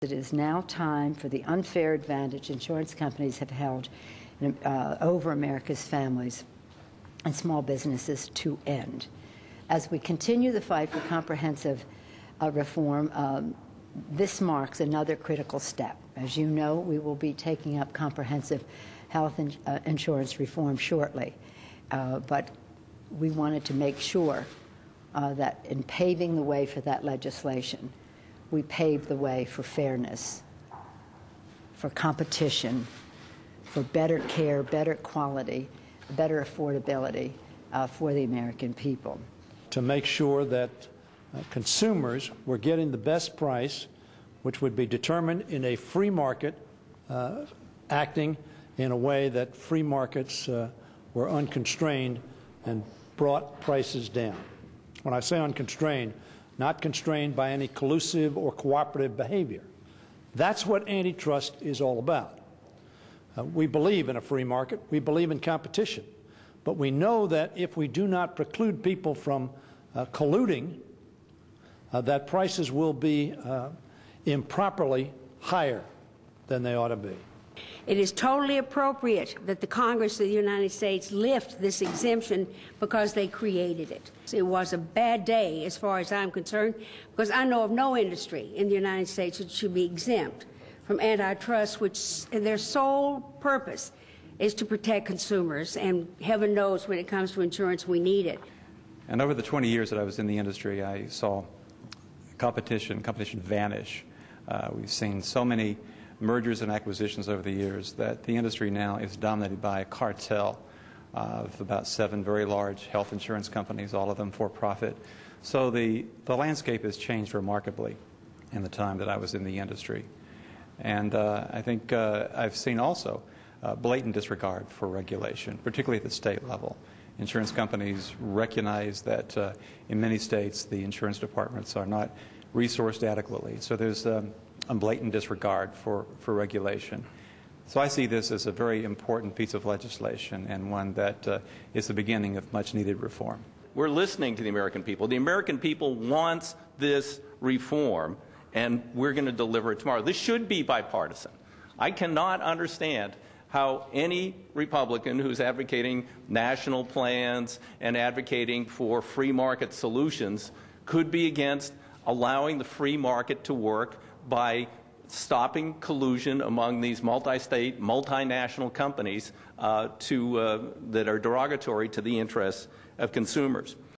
It is now time for the unfair advantage insurance companies have held over America's families and small businesses to end. As we continue the fight for comprehensive reform, this marks another critical step. As you know, we will be taking up comprehensive health insurance reform shortly, but we wanted to make sure that in paving the way for that legislation, we pave the way for fairness, for competition, for better care, better quality, better affordability for the American people. To make sure that consumers were getting the best price, which would be determined in a free market, acting in a way that free markets were unconstrained and brought prices down. When I say unconstrained, not constrained by any collusive or cooperative behavior. That's what antitrust is all about. We believe in a free market. We believe in competition. But we know that if we do not preclude people from colluding, that prices will be improperly higher than they ought to be. It is totally appropriate that the Congress of the United States lift this exemption because they created it. It was a bad day as far as I'm concerned, because I know of no industry in the United States that should be exempt from antitrust, which their sole purpose is to protect consumers, and heaven knows when it comes to insurance we need it. And over the 20 years that I was in the industry, I saw competition vanish. We've seen so many mergers and acquisitions over the years that the industry now is dominated by a cartel of about 7 very large health insurance companies, all of them for profit. So the landscape has changed remarkably in the time that I was in the industry. And I think I've seen also blatant disregard for regulation, particularly at the state level. Insurance companies recognize that in many states the insurance departments are not resourced adequately. So there's a blatant disregard for regulation. So I see this as a very important piece of legislation and one that is the beginning of much needed reform. We're listening to the American people. The American people wants this reform, and we're going to deliver it tomorrow. This should be bipartisan. I cannot understand how any Republican who's advocating national plans and advocating for free market solutions could be against allowing the free market to work by stopping collusion among these multi-state, multinational companies that are derogatory to the interests of consumers.